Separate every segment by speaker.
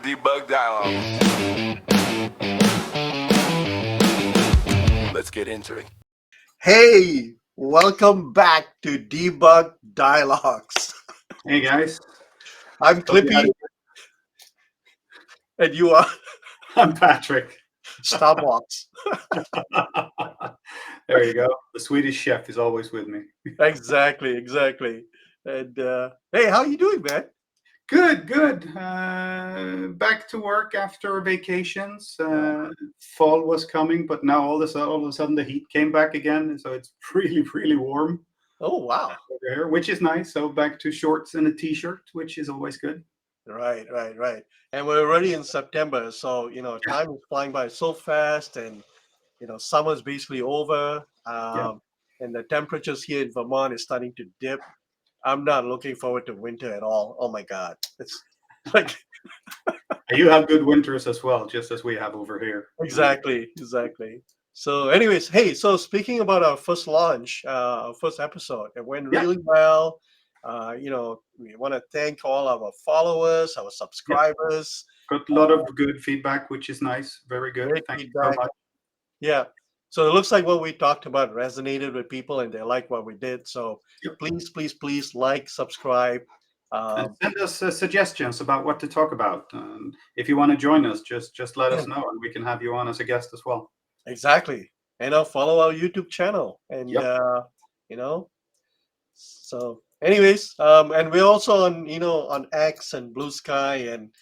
Speaker 1: Debugged Dialogs. Let's get into it.
Speaker 2: Hey, welcome back to Debugged Dialogs.
Speaker 3: Hey guys,
Speaker 2: I'm
Speaker 3: hope you had
Speaker 2: Clippy, and you are
Speaker 3: I'm Patrick.
Speaker 2: Starbucks.
Speaker 3: There you go. The Swedish chef is always with me.
Speaker 2: exactly. And hey, how you doing, man?
Speaker 3: Good. Back to work after vacations. Fall was coming, but now all of a sudden the heat came back again, so it's really warm
Speaker 2: Oh, wow.
Speaker 3: over here, which is nice. So back to shorts and a t-shirt, which is always good.
Speaker 2: Right. And we're already in September, so
Speaker 3: Yeah.
Speaker 2: time is flying by so fast, and summer's basically over.
Speaker 3: Yeah.
Speaker 2: And the temperatures here in Vermont is starting to dip. I'm not looking forward to winter at all. Oh my God, it's like
Speaker 3: You have good winters as well, just as we have over here.
Speaker 2: exactly. So, anyways, hey, so speaking about our first launch, our first episode, it went
Speaker 3: Yeah.
Speaker 2: really well. We want to thank all our followers, our
Speaker 3: Yeah.
Speaker 2: subscribers.
Speaker 3: Got a lot of good feedback, which is nice. Very good.
Speaker 2: Great
Speaker 3: Thank you so
Speaker 2: feedback.
Speaker 3: much.
Speaker 2: Yeah. So it looks like what we talked about resonated with people, and they like what we did. So
Speaker 3: Yep.
Speaker 2: please like, subscribe.
Speaker 3: And send us suggestions about what to talk about. If you want to join us, just let us know, and we can have you on as a guest as well.
Speaker 2: Exactly. And follow our YouTube channel. And,
Speaker 3: Yep.
Speaker 2: So anyways, and we're also on X and Blue Sky and,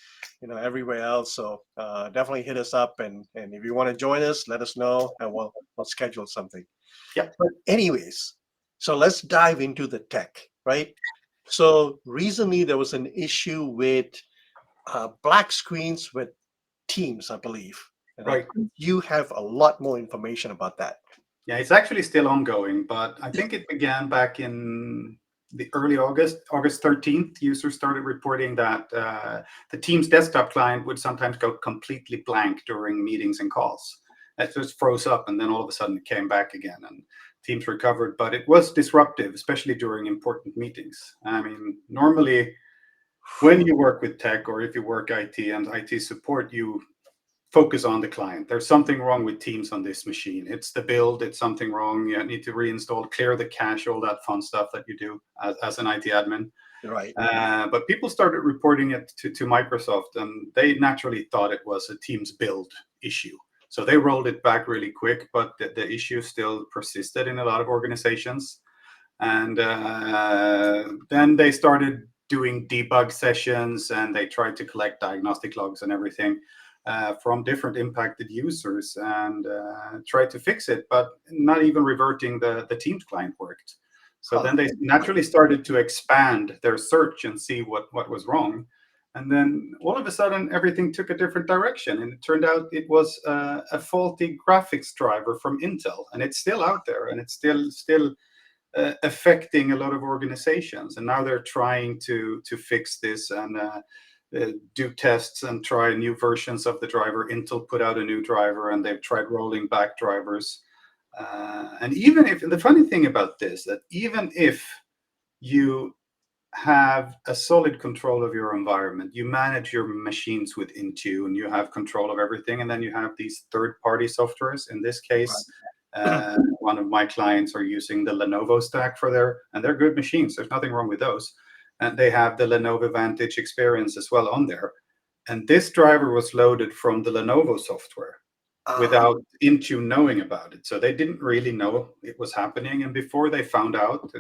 Speaker 2: everywhere else. So definitely hit us up. And if you want to join us, let us know and we'll schedule something.
Speaker 3: Yep.
Speaker 2: But anyways, so let's dive into the tech, right? So recently there was an issue with black screens with Teams, I believe. And
Speaker 3: Right.
Speaker 2: You have a lot more information about that.
Speaker 3: Yeah, it's actually still ongoing, but I think it began back in the early August 13th. Users started reporting that the Teams desktop client would sometimes go completely blank during meetings and calls. It just froze up, and then all of a sudden it came back again, and Teams recovered. But it was disruptive, especially during important meetings. I mean, normally when you work with tech, or if you work IT and IT support, you focus on the client. There's something wrong with Teams on this machine. It's the build, it's something wrong. You need to reinstall, clear the cache, all that fun stuff that you do as an IT admin.
Speaker 2: Right.
Speaker 3: But people started reporting it to Microsoft, and they naturally thought it was a Teams build issue. So they rolled it back really quick, but the issue still persisted in a lot of organizations. And then they started doing debug sessions, and they tried to collect diagnostic logs and everything from different impacted users, and tried to fix it, but not even reverting the Teams client worked. So then they naturally started to expand their search and see what was wrong. And then all of a sudden, everything took a different direction. And it turned out it was a faulty graphics driver from Intel. And it's still out there, and it's still affecting a lot of organizations. And now they're trying to fix this and do tests and try new versions of the driver. Intel put out a new driver, and they've tried rolling back drivers. And even if, the funny thing about this, that even if you have a solid control of your environment, you manage your machines with Intune, you have control of everything, and then you have these third-party softwares. In this case, one of my clients are using the Lenovo stack for they're good machines. There's nothing wrong with those. And they have the Lenovo Vantage experience as well on there. And this driver was loaded from the Lenovo software without Intune knowing about it. So they didn't really know it was happening. And before they found out,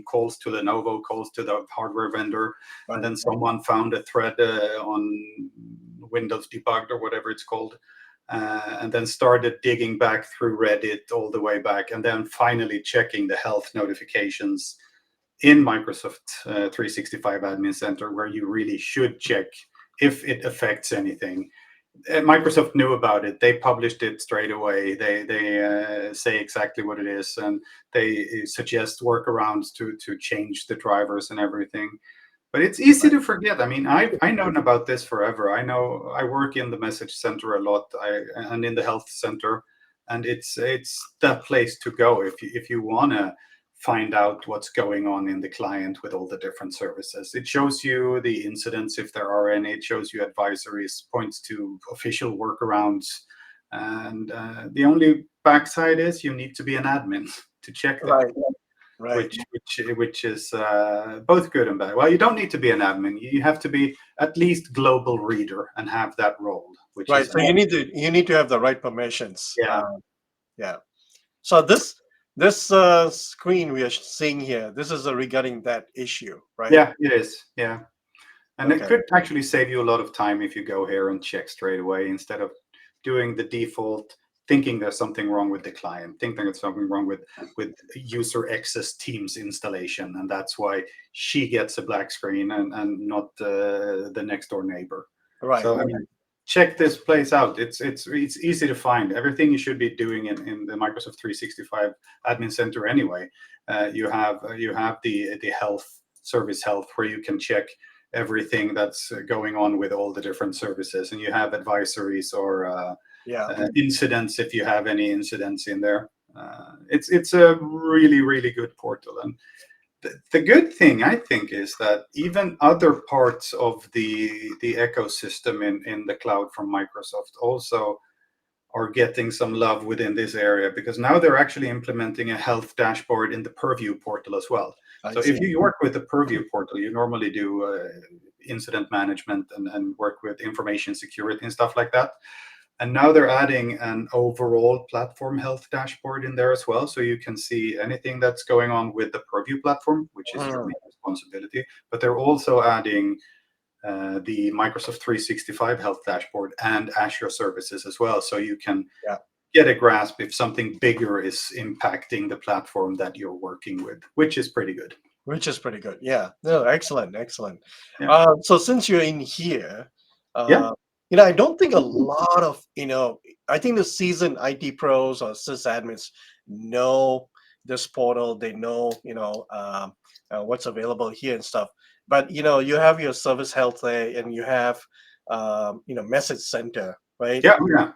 Speaker 3: calls to Lenovo, calls to the hardware vendor, and then someone found a thread on Windows Debugged or whatever it's called, and then started digging back through Reddit all the way back, and then finally checking the health notifications in Microsoft 365 Admin Center, where you really should check if it affects anything. Microsoft knew about it. They published it straight away. They say exactly what it is, and they suggest workarounds to change the drivers and everything. But it's easy to forget. I mean, I've known about this forever. I know I work in the message center a lot, and in the health center, and it's that place to go if you want to find out what's going on in the client with all the different services. It shows you the incidents if there are any. It shows you advisories, points to official workarounds. And the only backside is you need to be an admin to check that.
Speaker 2: Right. Right.
Speaker 3: Which is both good and bad. Well, you don't need to be an admin. You have to be at least global reader and have that role. Which
Speaker 2: Right.
Speaker 3: is
Speaker 2: So you need to have the right permissions.
Speaker 3: Yeah.
Speaker 2: Yeah. So this screen we are seeing here, this is regarding that issue, right?
Speaker 3: Yeah, it is. Yeah. And
Speaker 2: Okay.
Speaker 3: it could actually save you a lot of time if you go here and check straight away instead of doing the default, thinking there's something wrong with the client, thinking there's something wrong with user X's Teams installation, and that's why she gets a black screen and not the next door neighbor.
Speaker 2: Right.
Speaker 3: So I mean, check this place out. It's easy to find. Everything you should be doing in the Microsoft 365 Admin Center anyway. You have the service health where you can check everything that's going on with all the different services, and you have advisories or incidents if you have any incidents in there. It's a really good portal, and the good thing I think is that even other parts of the ecosystem in the cloud from Microsoft also are getting some love within this area, because now they're actually implementing a health dashboard in the Purview portal as well. So if you work with the Purview portal, you normally do incident management and work with information security and stuff like that. And now they're adding an overall platform health dashboard in there as well. So you can see anything that's going on with the Purview platform, which is your main responsibility. But they're also adding the Microsoft 365 health dashboard and Azure services as well. So you can get a grasp if something bigger is impacting the platform that you're working with, which is pretty good.
Speaker 2: Yeah. No, excellent.
Speaker 3: Yeah.
Speaker 2: So since you're in here, I don't think a lot of, I think the seasoned IT pros or sysadmins know this portal. They know, what's available here and stuff. But, you have your service health there, and you have, message center, right?
Speaker 3: Yeah.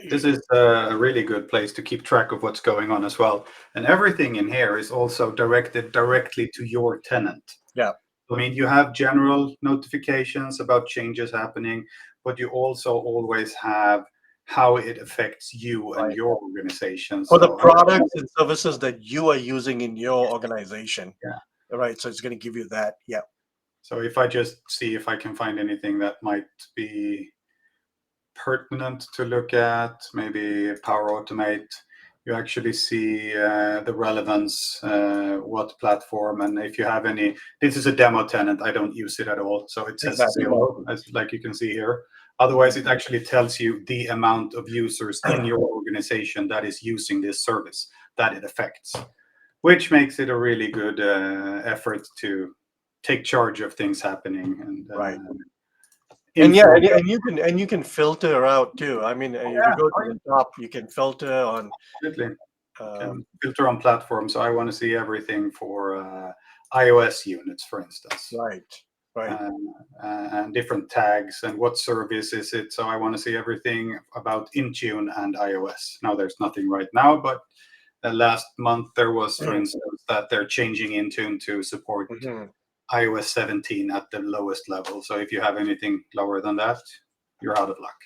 Speaker 3: This is a really good place to keep track of what's going on as well. And everything in here is also directed directly to your tenant.
Speaker 2: Yeah.
Speaker 3: I mean, you have general notifications about changes happening, but you also always have how it affects you and your organization.
Speaker 2: For the products and services that you are using in your organization.
Speaker 3: Yeah.
Speaker 2: Right. So it's going to give you that. Yeah.
Speaker 3: So if I just see if I can find anything that might be pertinent to look at, maybe Power Automate, you actually see the relevance, what platform, and if you have any. This is a demo tenant. I don't use it at all, so it says 0, as like you can see here. Otherwise, it actually tells you the amount of users in your organization that is using this service that it affects, which makes it a really good effort to take charge of things happening. And
Speaker 2: and you can filter out too. I mean, if you go to the top, you can filter on.
Speaker 3: Absolutely. Can filter on platforms. So I want to see everything for iOS units, for instance.
Speaker 2: Right.
Speaker 3: And different tags and what service is it. So I want to see everything about Intune and iOS. Now there's nothing right now, but last month there was, for instance, that they're changing Intune to support iOS 17 at the lowest level. So if you have anything lower than that, you're out of luck.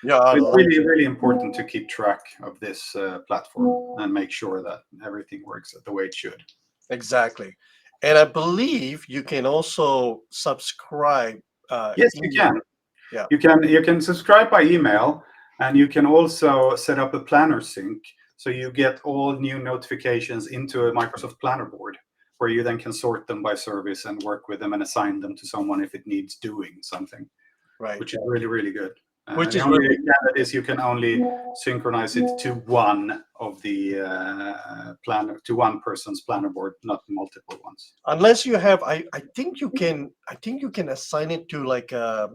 Speaker 2: Yeah,
Speaker 3: it's really important to keep track of this platform and make sure that everything works the way it should.
Speaker 2: Exactly. And I believe you can also subscribe.
Speaker 3: Yes, you can.
Speaker 2: Yeah.
Speaker 3: You can subscribe by email, and you can also set up a planner sync, so you get all new notifications into a Microsoft Planner board, where you then can sort them by service and work with them and assign them to someone if it needs doing something.
Speaker 2: Right.
Speaker 3: Which is really good.
Speaker 2: Which
Speaker 3: the
Speaker 2: is
Speaker 3: only caveat is you can only synchronize it to one of the planner, to one person's planner board, not multiple ones.
Speaker 2: Unless you have, I think you can assign it to like a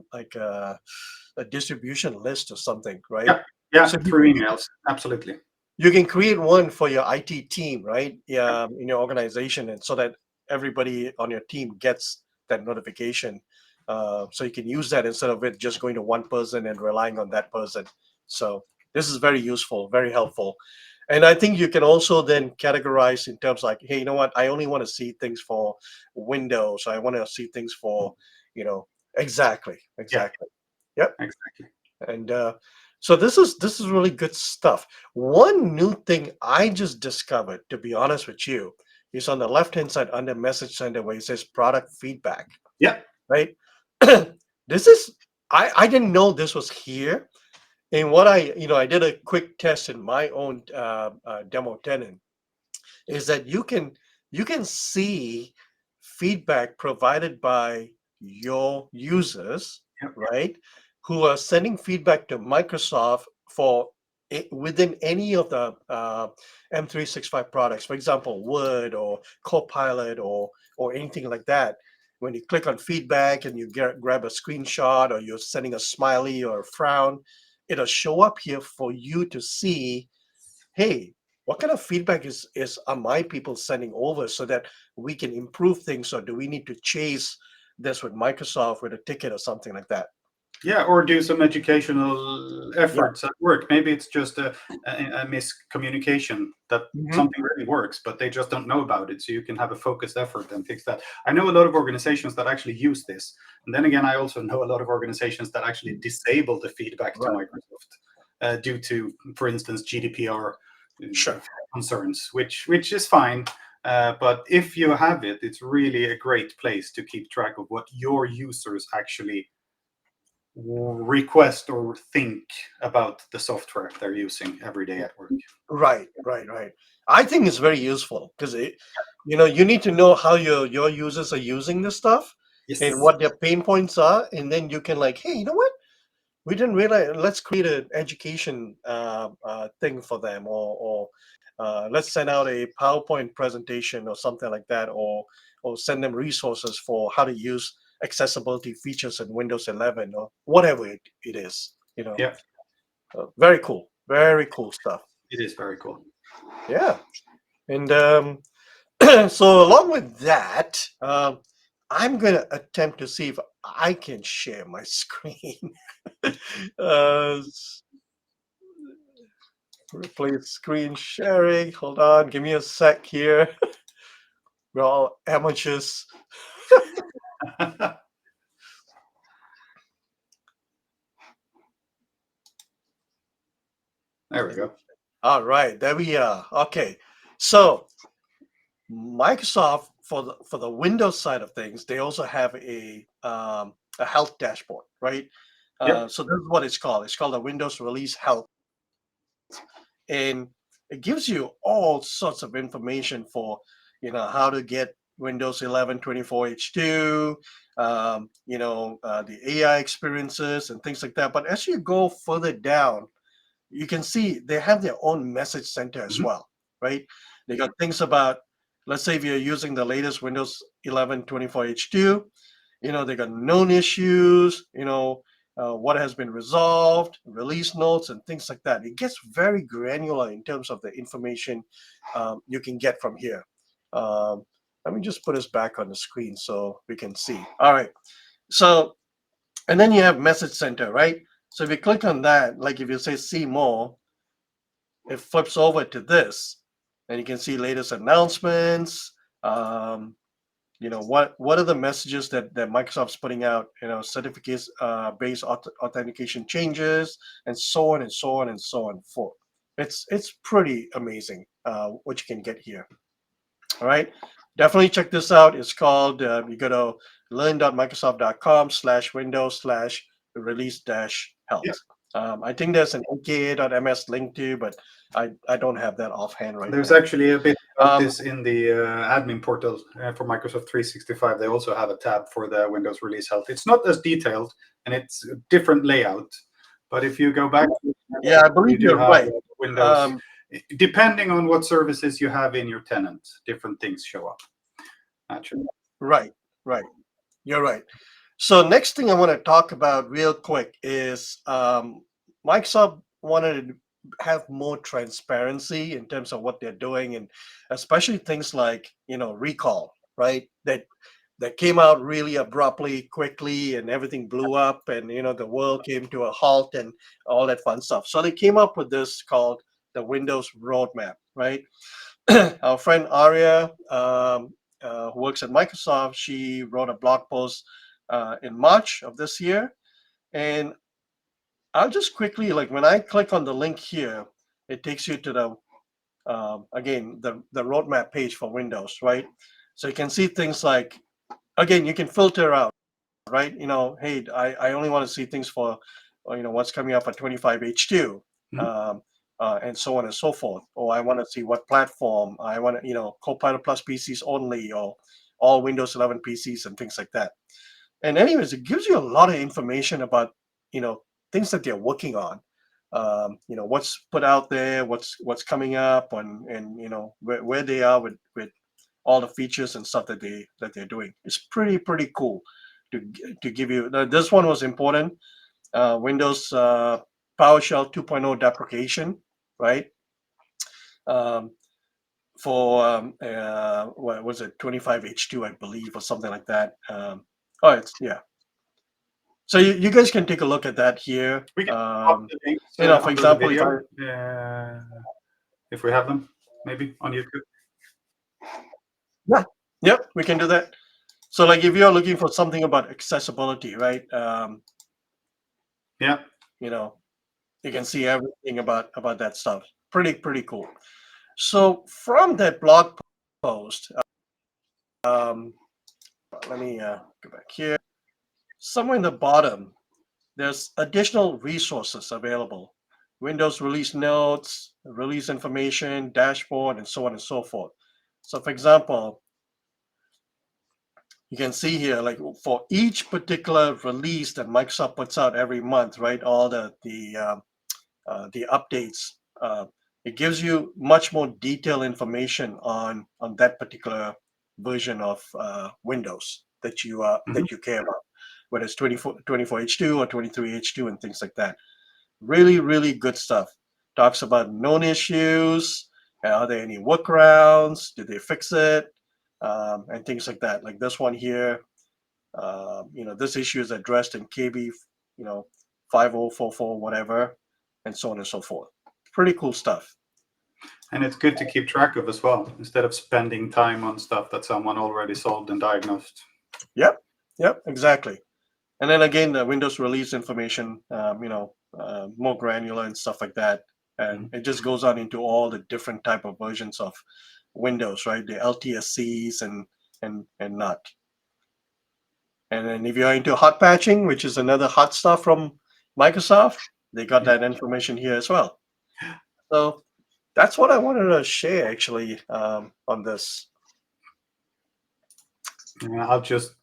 Speaker 2: distribution list or something, right?
Speaker 3: Yeah, so through emails, absolutely.
Speaker 2: You can create one for your IT team, right? Yeah, in your organization, and so that everybody on your team gets that notification. So you can use that instead of it just going to one person and relying on that person. So this is very useful, very helpful. And I think you can also then categorize in terms like, hey, you know what? I only want to see things for Windows. I want to see things for, exactly,
Speaker 3: Yeah,
Speaker 2: exactly. Yep.
Speaker 3: exactly.
Speaker 2: And so this is really good stuff. One new thing I just discovered, to be honest with you, is on the left hand side under Message Center where it says product feedback.
Speaker 3: Yeah.
Speaker 2: Right. This is I didn't know this was here. And what I did a quick test in my own demo tenant is that you can see feedback provided by your users,
Speaker 3: Yep.
Speaker 2: right, who are sending feedback to Microsoft for within any of the M365 products, for example, Word or Copilot or anything like that. When you click on feedback and you grab a screenshot or you're sending a smiley or a frown, it'll show up here for you to see, hey, what kind of feedback is are my people sending over so that we can improve things, or do we need to chase this with Microsoft with a ticket or something like that?
Speaker 3: Yeah, or do some educational
Speaker 2: Yeah.
Speaker 3: efforts at work. Maybe it's just a miscommunication that
Speaker 2: Mhm.
Speaker 3: something really works, but they just don't know about it. So you can have a focused effort and fix that. I know a lot of organizations that actually use this. And then again, I also know a lot of organizations that actually disable the feedback to
Speaker 2: Right.
Speaker 3: Microsoft due to, for instance, GDPR
Speaker 2: Sure.
Speaker 3: concerns, which is fine. But if you have it, it's really a great place to keep track of what your users actually request or think about the software they're using every day at work.
Speaker 2: Right, right, right. I think it's very useful because you need to know how your users are using this stuff and
Speaker 3: Yes.
Speaker 2: what their pain points are, and then you can like, hey, you know what? We didn't realize. Let's create an education thing for them, or let's send out a PowerPoint presentation or something like that, or send them resources for how to use accessibility features in Windows 11 or whatever it is.
Speaker 3: Yeah,
Speaker 2: Very cool, very cool stuff.
Speaker 3: it is very cool.
Speaker 2: Yeah, and so along with that, I'm gonna attempt to see if I can share my screen. uh, Replace screen sharing. Hold on, give me a sec here. We're all amateurs.
Speaker 3: There we go.
Speaker 2: All right, there we are. Okay, so Microsoft for the Windows side of things, they also have a health dashboard, right?
Speaker 3: Yep.
Speaker 2: So this is what it's called. It's called the Windows Release Health, and it gives you all sorts of information for how to get Windows 11 24H2, the AI experiences and things like that. But as you go further down, you can see they have their own message center as
Speaker 3: Mhm.
Speaker 2: well, right? They got things about, let's say if you're using the latest Windows 11 24H2, they got known issues, what has been resolved, release notes, and things like that. It gets very granular in terms of the information you can get from here. Um, Let me just put us back on the screen so we can see. All right. So, and then you have Message Center, right? So if you click on that, like if you say see more, it flips over to this, and you can see latest announcements. Um, what are the messages that Microsoft's putting out, certificates based authentication changes, and so on and so on and so on forth. It's pretty amazing what you can get here. All right, definitely check this out. It's called you go to learn.microsoft.com/windows/release-health.
Speaker 3: Yep.
Speaker 2: I think there's an aka.ms link too, but I don't have that offhand right
Speaker 3: There's
Speaker 2: now.
Speaker 3: actually a bit about
Speaker 2: Um,
Speaker 3: this in the admin portal for Microsoft 365. They also have a tab for the Windows Release Health. It's not as detailed and it's a different layout. But if you go back,
Speaker 2: yeah, I believe
Speaker 3: you do
Speaker 2: you're
Speaker 3: have
Speaker 2: right.
Speaker 3: Windows. Depending on what services you have in your tenant, different things show up. Naturally.
Speaker 2: Right, right. You're right. So next thing I want to talk about real quick is Microsoft wanted to have more transparency in terms of what they're doing, and especially things like recall, right? That came out really abruptly, quickly, and everything blew up, and the world came to a halt and all that fun stuff. So they came up with this called the Windows roadmap, right? Our friend Aria, who works at Microsoft, she wrote a blog post in March of this year. And I'll just quickly, like when I click on the link here, it takes you to the, again, the roadmap page for Windows, right? So you can see things like, again, you can filter out, right? Hey, I only want to see things for, what's coming up at 25H2, and so on and so forth. Or I want to see what platform, I want to, Copilot Plus PCs only, or all Windows 11 PCs and things like that. And anyways, it gives you a lot of information about, things that they're working on. What's put out there, what's coming up, and where they are with all the features and stuff that they're doing. It's pretty cool to give you. This one was important. Windows PowerShell 2.0 deprecation, right? For what was it, 25H2, I believe, or something like that. So you guys can take a look at that here.
Speaker 3: We can pop the links,
Speaker 2: for example,
Speaker 3: if we have them, maybe on YouTube.
Speaker 2: Yep, we can do that. So like if you're looking for something about accessibility, right?
Speaker 3: Yeah.
Speaker 2: You can see everything about that stuff. Pretty cool. So from that blog post, let me go back here. Somewhere in the bottom, there's additional resources available. Windows release notes, release information, dashboard, and so on and so forth. So for example, you can see here, like for each particular release that Microsoft puts out every month, right? All the updates. It gives you much more detailed information on that particular version of Windows that you care about, whether it's 24H2 or 23H2 and things like that. Really good stuff. Talks about known issues. Are there any workarounds? Did they fix it? And things like that. Like this one here, this issue is addressed in KB, 5044, whatever, and so on and so forth. Pretty cool stuff.
Speaker 3: And it's good to keep track of as well, instead of spending time on stuff that someone already solved and diagnosed.
Speaker 2: Yep, exactly. And then again, the Windows release information, more granular and stuff like that. And it just goes on into all the different type of versions of Windows, right? The LTSCs and not. And then if you're into hot patching, which is another hot stuff from Microsoft, they got that information here as well. So that's what I wanted to share actually on this.
Speaker 3: I'll just,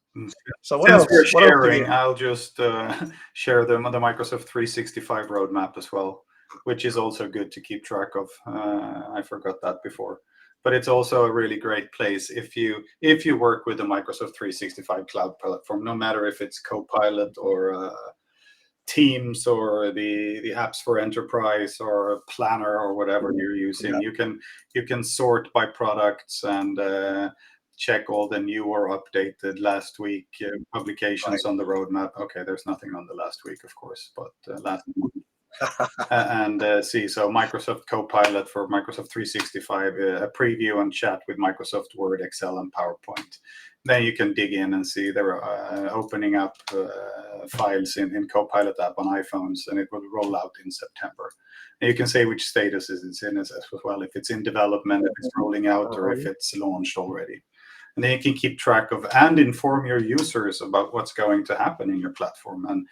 Speaker 2: so what else?
Speaker 3: We're sharing, I'll just share the Microsoft 365 roadmap as well, which is also good to keep track of. I forgot that before. But it's also a really great place if you work with the Microsoft 365 cloud platform, no matter if it's Copilot or Teams or the apps for enterprise or Planner or whatever you're using. You can sort by products and check all the new or updated last week publications on the roadmap. Okay, there's nothing on the last week, of course, but last month. And see, so Microsoft Copilot for Microsoft 365, a preview and chat with Microsoft Word, Excel, and PowerPoint. Then you can dig in and see they're opening up files in Copilot app on iPhones, and it will roll out in September. And you can say which status it's in as well, if it's in development, if it's rolling out, or if it's launched already. And then you can keep track of and inform your users about what's going to happen in your platform, and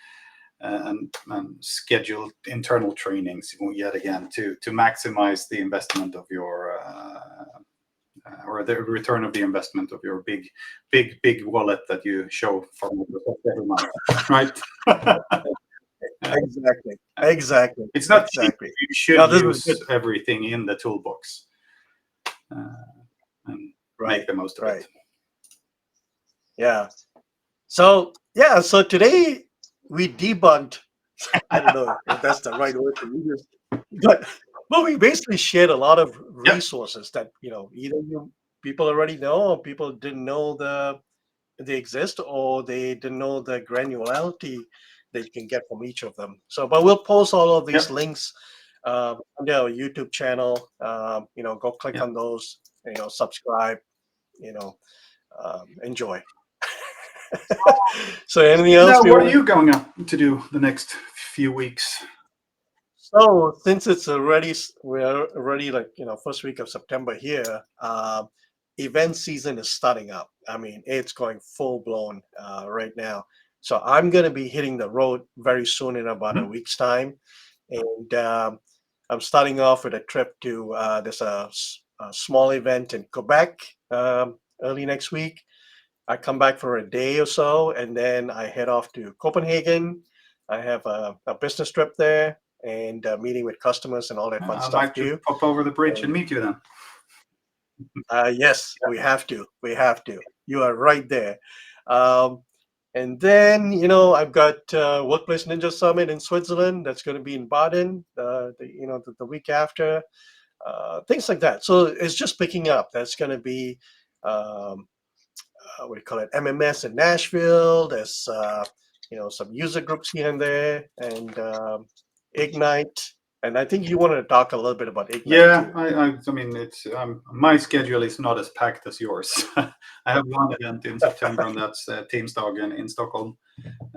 Speaker 3: schedule internal trainings yet again to maximize the investment of your or the return of the investment of your big wallet that you show for every month, right?
Speaker 2: Exactly.
Speaker 3: It's not cheap. You should use everything in the toolbox and make the most of it.
Speaker 2: Yeah. So today we debugged. I don't know if that's the right word to use, but we basically shared a lot of resources that either people already know, or people didn't know they exist, or they didn't know the granularity that you can get from each of them. So, but we'll post all of these links on our YouTube channel. Go click
Speaker 3: Yeah.
Speaker 2: on those. Subscribe. Enjoy. So anything else?
Speaker 3: Now,
Speaker 2: we
Speaker 3: what are
Speaker 2: want-
Speaker 3: you going up to do the next few weeks?
Speaker 2: So since we're already first week of September here. Event season is starting up. I mean, it's going full blown right now. So I'm going to be hitting the road very soon in about a week's time, and I'm starting off with a trip to there's a small event in Quebec early next week. I come back for a day or so, and then I head off to Copenhagen. I have a business trip there and meeting with customers and all that fun
Speaker 3: I
Speaker 2: stuff
Speaker 3: might
Speaker 2: too.
Speaker 3: pop over the bridge and meet you then.
Speaker 2: Yes, we have to. We have to. You are right there. And then, I've got Workplace Ninja Summit in Switzerland. That's going to be in Baden, the week after. Things like that. So it's just picking up. That's going to be, what do you call it, MMS in Nashville. There's, some user groups here and there, and Ignite. And I think you wanted to talk a little bit about Ignite
Speaker 3: Yeah,
Speaker 2: too.
Speaker 3: I mean, it's my schedule is not as packed as yours. I have one event in September, and that's Teamsdag in Stockholm.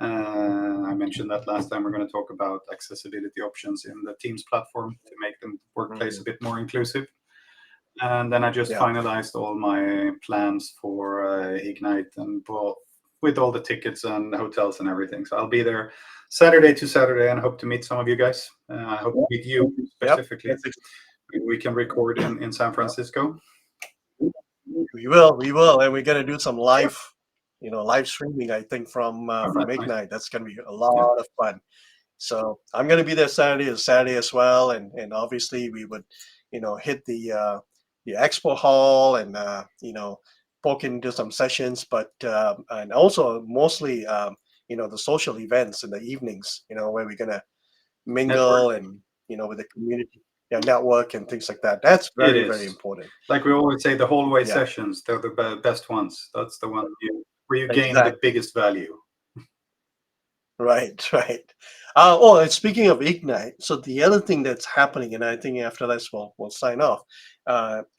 Speaker 3: I mentioned that last time. We're going to talk about accessibility options in the Teams platform to make the workplace a bit more inclusive. And then I just finalized all my plans for Ignite and with all the tickets and hotels and everything. So I'll be there Saturday to Saturday, and hope to meet some of you guys. I hope to meet you specifically. We can record in San Francisco.
Speaker 2: We will, and we're gonna do some live streaming. I think from Ignite. Nice. That's gonna be a lot of fun. So I'm gonna be there Saturday as well, and obviously we would, hit the expo hall and poke into some sessions, but and also mostly the social events in the evenings, where we're gonna mingle and with the community, network and things like that. That's very important.
Speaker 3: Like we always say, the hallway sessions, they're the best ones. That's the one where you gain the biggest value.
Speaker 2: Right. And speaking of Ignite, so the other thing that's happening, and I think after this we'll sign off,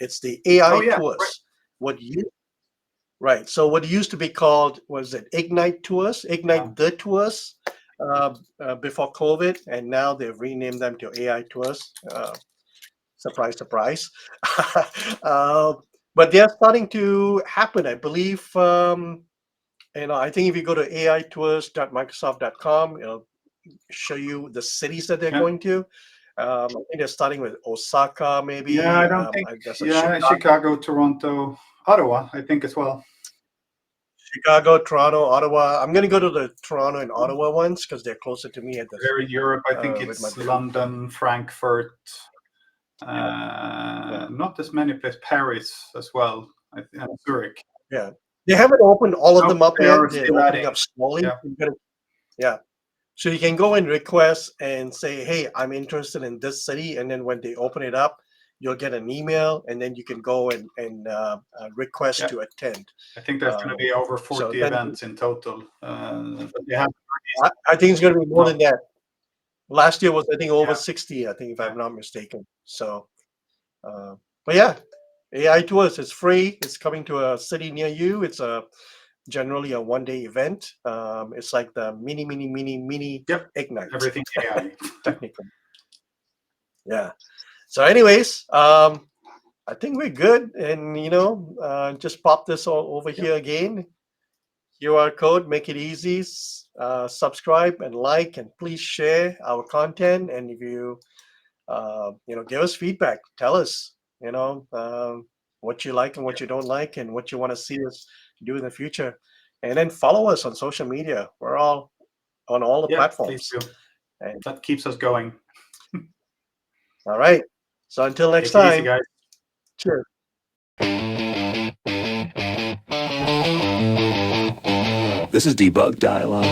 Speaker 2: it's the AI tours. Right. So what used to be called, was it Ignite Tours, the tours before COVID, and now they've renamed them to AI Tours. Surprise. But they're starting to happen, I believe. I think if you go to aitours.microsoft.com, it'll show you the cities that they're going to. I think they're starting with Osaka, maybe.
Speaker 3: Yeah, I don't think. Chicago, Toronto, Ottawa, I think as well.
Speaker 2: Chicago, Toronto, Ottawa. I'm going to go to the Toronto and Ottawa ones because they're closer to me.
Speaker 3: They're in Europe. I think it's London, Frankfurt. Not as many places. Paris as well, and Zurich.
Speaker 2: Yeah, they haven't opened all of them up yet. They're opening up slowly. Yeah. So you can go and request and say, hey, I'm interested in this city. And then when they open it up, you'll get an email, and then you can go and request to attend.
Speaker 3: I think there's going to be over 40 events in total.
Speaker 2: I think it's going to be more than that. Last year was, I think, over 60, I think, if I'm not mistaken. So, but yeah, AI Tours is free. It's coming to a city near you. It's generally a one-day event. It's like the mini Ignite.
Speaker 3: Everything AI.
Speaker 2: Technically. Yeah. So anyways, I think we're good. And, just pop this all over here again. QR code, make it easy. Subscribe and like, and please share our content. And if you, give us feedback, tell us, what you like and what you don't like, and what you want to see us do in the future. And then follow us on social media. We're all on all the platforms.
Speaker 3: Please do. And that keeps us going.
Speaker 2: All right. So until next
Speaker 3: Take it
Speaker 2: time.
Speaker 3: easy, guys.
Speaker 2: Cheers.
Speaker 1: This is Debugged Dialogs.